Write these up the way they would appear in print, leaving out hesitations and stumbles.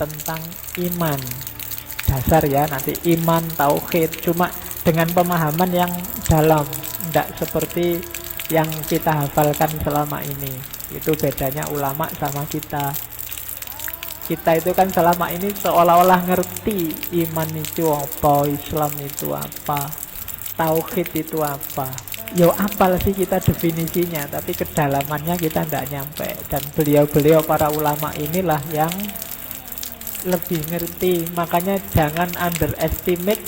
tentang iman. Dasar ya, nanti iman, tauhid, cuma dengan pemahaman yang dalam, tidak seperti yang kita hafalkan selama ini. Itu bedanya ulama sama kita. Kita itu kan selama ini seolah-olah ngerti iman itu apa, Islam itu apa, tauhid itu apa. Yo apal sih kita definisinya, tapi kedalamannya kita tidak nyampe. Dan beliau-beliau para ulama inilah yang lebih ngerti. Makanya jangan underestimate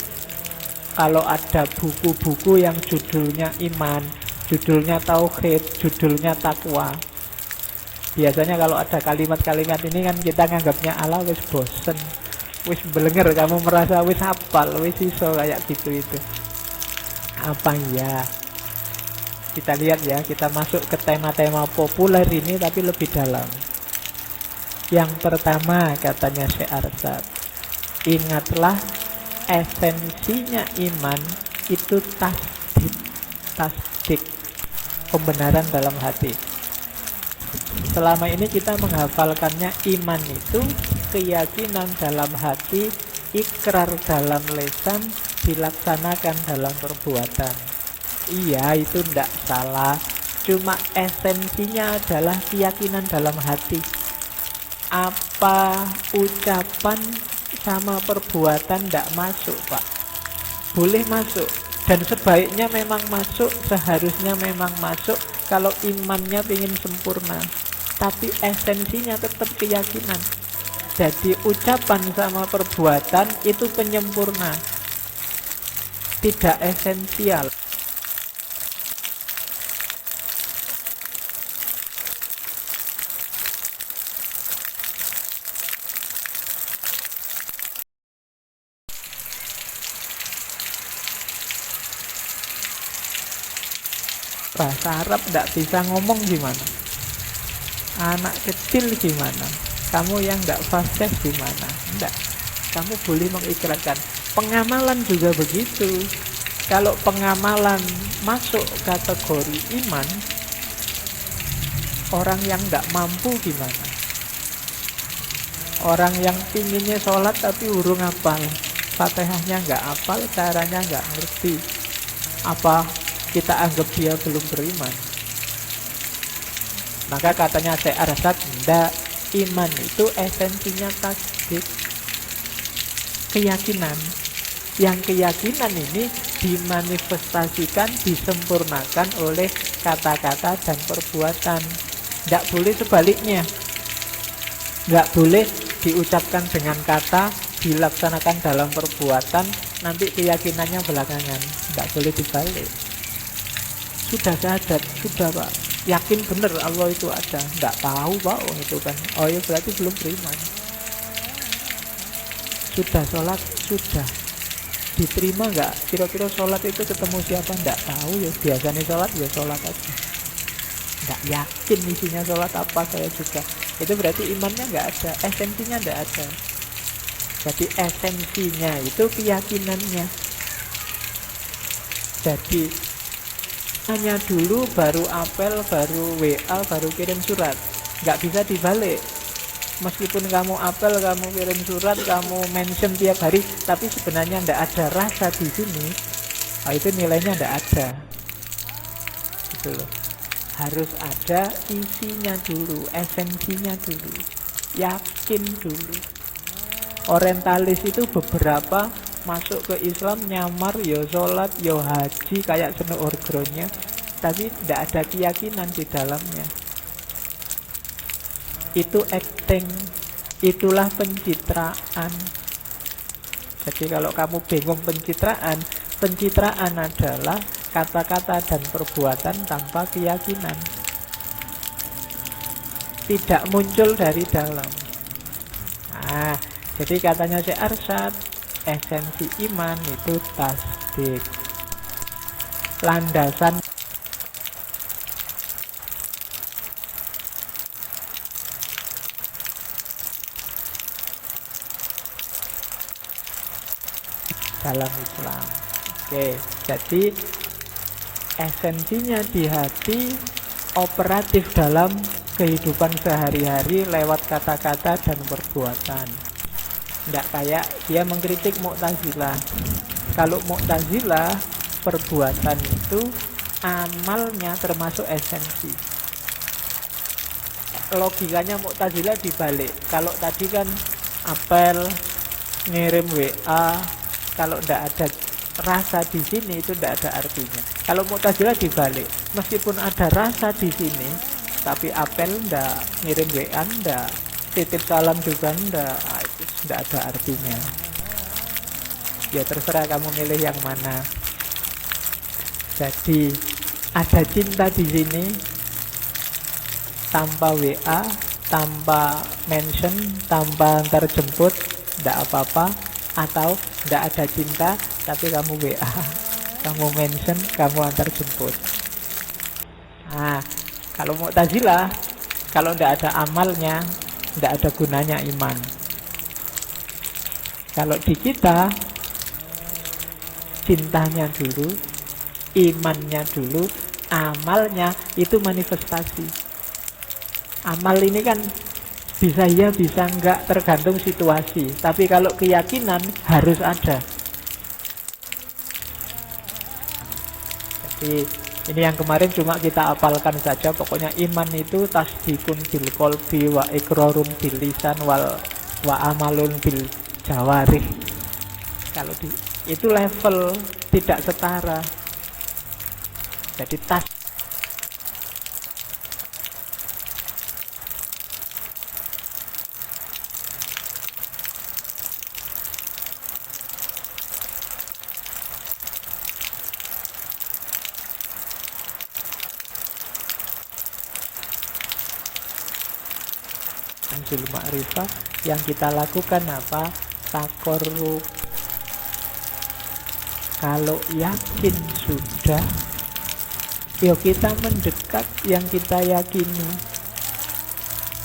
kalau ada buku-buku yang judulnya iman, judulnya tauhid, judulnya takwa. Biasanya kalau ada kalimat-kalimat ini kan kita nganggapnya ala wis bosen, wis belenger, kamu merasa wis hafal, wis iso kayak gitu itu. Apa ya? Kita lihat ya, kita masuk ke tema-tema populer ini tapi lebih dalam. Yang pertama katanya Syekh Arsad, ingatlah esensinya iman itu tasdik, pembenaran dalam hati. Selama ini kita menghafalkannya iman itu keyakinan dalam hati, ikrar dalam lisan, dilaksanakan dalam perbuatan. Iya, itu tidak salah. Cuma esensinya adalah keyakinan dalam hati. Apa ucapan sama perbuatan tidak masuk, Pak? Boleh masuk. Dan sebaiknya memang masuk, seharusnya memang masuk kalau imannya ingin sempurna. Tapi esensinya tetap keyakinan. Jadi ucapan sama perbuatan itu penyempurna, tidak esensial. Bahasa Arab tidak bisa ngomong gimana? Anak kecil gimana? Kamu yang tidak fasih gimana? Tidak. Kamu boleh mengikrarkan. Pengamalan juga begitu. Kalau pengamalan masuk kategori iman, orang yang tidak mampu gimana? Orang yang pinginnya sholat tapi urung hafal, Fatihahnya nggak hafal, caranya nggak ngerti. Apa kita anggap dia belum beriman? Maka katanya Syekh Arsad, ndak, iman itu esensinya tasdik, keyakinan. Yang keyakinan ini dimanifestasikan, disempurnakan oleh kata-kata dan perbuatan. Ndak boleh sebaliknya. Nggak boleh diucapkan dengan kata, dilaksanakan dalam perbuatan, nanti keyakinannya belakangan. Nggak boleh dibalik. Sudah sadar, sudah Pak, yakin benar Allah itu ada. Nggak tahu Pak, oh itu kan, oh ya berarti belum beriman. Sudah sholat, sudah diterima nggak? Kira-kira sholat itu ketemu siapa? Nggak tahu ya, biasanya sholat ya sholat aja. Nggak yakin isinya sholat apa saya juga. Itu berarti imannya nggak ada, esensinya nggak ada. Jadi esensinya itu keyakinannya. Jadi hanya dulu, baru apel, baru WA, baru kirim surat. Nggak bisa dibalik. Meskipun kamu apel, kamu kirim surat, kamu mention tiap hari, tapi sebenarnya nggak ada rasa di sini, nah itu nilainya nggak ada. Gitu loh. Harus ada isinya dulu, esensinya dulu, yakin dulu. Orientalis itu beberapa masuk ke Islam nyamar, yo sholat, yo haji, kayak seno orgronnya, tapi tidak ada keyakinan di dalamnya. Itu acting, itulah pencitraan. Jadi kalau kamu bingung pencitraan adalah kata-kata dan perbuatan tanpa keyakinan, tidak muncul dari dalam. Nah, jadi katanya Syekh Arsad, esensi iman itu tasdik. Landasan dalam Islam. Oke, jadi esensinya di hati, operatif dalam kehidupan sehari-hari lewat kata-kata dan perbuatan. Tidak kayak dia mengkritik Mu'tazilah. Kalau Mu'tazilah, perbuatan itu amalnya termasuk esensi. Logikanya Mu'tazilah dibalik. Kalau tadi kan apel, ngirim WA, kalau tidak ada rasa di sini itu tidak ada artinya. Kalau Mu'tazilah dibalik, meskipun ada rasa di sini, tapi apel ndak, ngirim WA ndak, titip salam juga ndak, itu ndak ada artinya. Ya terserah kamu milih yang mana. Jadi ada cinta di sini tanpa WA, tanpa mention, tanpa antar jemput, ndak apa-apa. Atau ndak ada cinta tapi kamu WA, kamu mention, kamu antar jemput. Nah, kalau Mu'tazilah, kalau ndak ada amalnya, ndak ada gunanya iman. Kalau di kita, cintanya dulu, imannya dulu, amalnya itu manifestasi. Amal ini kan bisa iya, bisa enggak, tergantung situasi. Tapi kalau keyakinan harus ada. Jadi ini yang kemarin cuma kita apalkan saja. Pokoknya iman itu tasdikun bil qalbi wa iqrarun bil lisan wa amalun bil jawarih. Kalau itu level tidak setara. Jadi Tanzul Ma'rifah yang kita lakukan apa? Takorrub. Kalau yakin sudah, yuk kita mendekat yang kita yakini.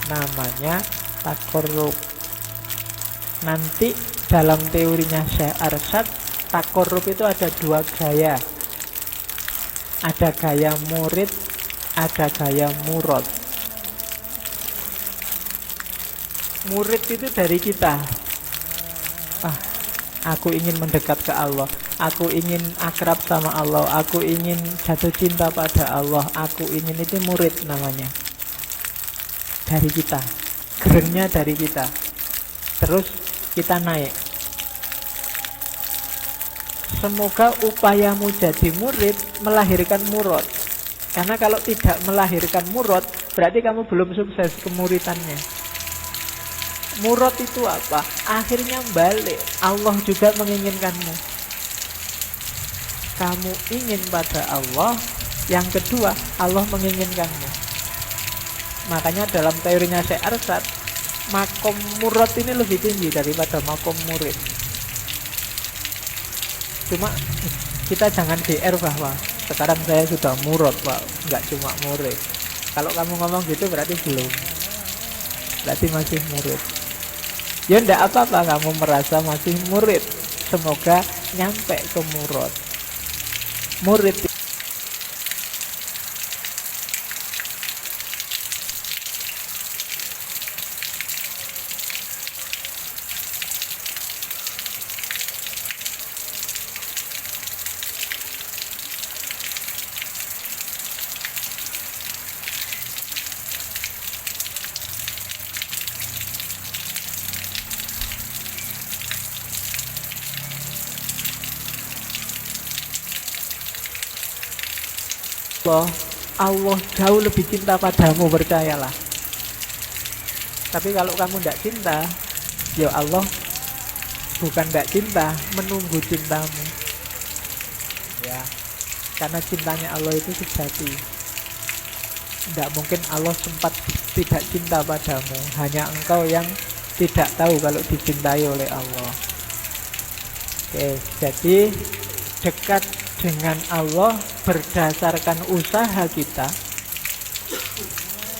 Namanya takorrub. Nanti dalam teorinya Syekh Arsyad, takorrub itu ada dua gaya. Ada gaya murid, ada gaya murad. Murid itu dari kita. Aku ingin mendekat ke Allah, aku ingin akrab sama Allah, aku ingin jatuh cinta pada Allah, aku ingin, itu murid namanya. Dari kita, gerengnya dari kita. Terus kita naik. Semoga upayamu jadi murid melahirkan murad. Karena kalau tidak melahirkan murad, berarti kamu belum sukses kemuridannya. Murad itu apa? Akhirnya balik. Allah juga menginginkanmu. Kamu ingin pada Allah. Yang kedua, Allah menginginkanmu. Makanya dalam teorinya Syekh Arsyad, makom murad ini lebih tinggi daripada makom murid. Cuma kita jangan GR bahwa sekarang saya sudah murad, Pak. Enggak cuma murid. Kalau kamu ngomong gitu berarti belum. Berarti masih murid. Ya enggak apa-apa kamu merasa masih murid. Semoga nyampe ke murad. Murid Allah jauh lebih cinta padamu, percayalah. Tapi kalau kamu tidak cinta, ya Allah bukan tidak cinta, menunggu cintamu. Ya, karena cintanya Allah itu sejati. Tidak mungkin Allah sempat tidak cinta padamu. Hanya engkau yang tidak tahu kalau dicintai oleh Allah. Oke, jadi dekat dengan Allah berdasarkan usaha kita,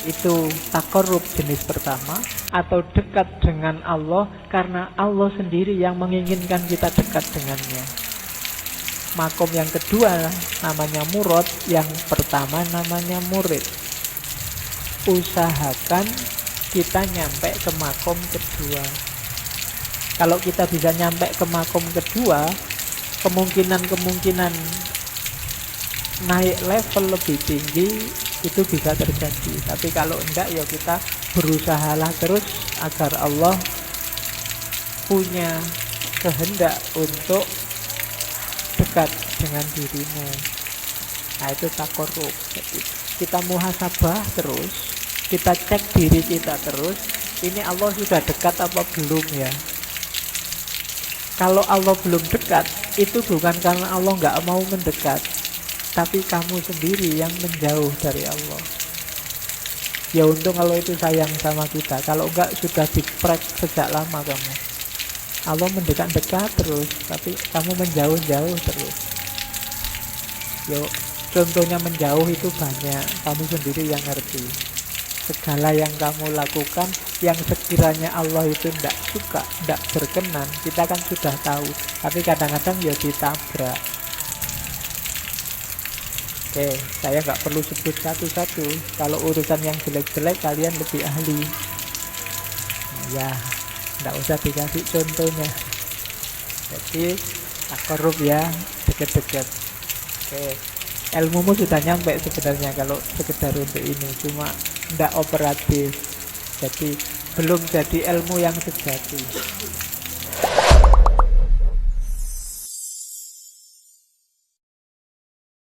itu takorrub jenis pertama. Atau dekat dengan Allah karena Allah sendiri yang menginginkan kita dekat dengannya. Makom yang kedua namanya murad, yang pertama namanya murid. Usahakan kita nyampe ke makom kedua. Kalau kita bisa nyampe ke makom kedua, kemungkinan naik level lebih tinggi itu bisa terjadi. Tapi kalau enggak, ya kita berusahalah terus agar Allah punya kehendak untuk dekat dengan dirimu. Nah, itu takorrub. Jadi kita muhasabah terus, kita cek diri kita terus, ini Allah sudah dekat apa belum ya. Kalau Allah belum dekat, itu bukan karena Allah nggak mau mendekat, tapi kamu sendiri yang menjauh dari Allah. Ya untung kalau itu sayang sama kita. Kalau enggak, sudah diprek sejak lama kamu. Allah mendekat-dekat terus, tapi kamu menjauh-jauh terus. Yo, contohnya menjauh itu banyak, kamu sendiri yang ngerti. Segala yang kamu lakukan yang sekiranya Allah itu tidak suka, tidak berkenan, kita kan sudah tahu. Tapi kadang-kadang ya ditabrak. Oke, saya nggak perlu sebut satu-satu. Kalau urusan yang jelek-jelek kalian lebih ahli. Nah, ya, nggak usah dikasih contohnya. Jadi takarrub ya, deket-deket. Oke, ilmumu sudah nyampe sebenarnya kalau sekedar untuk ini, cuma nggak operatif. Jadi belum jadi ilmu yang sejati.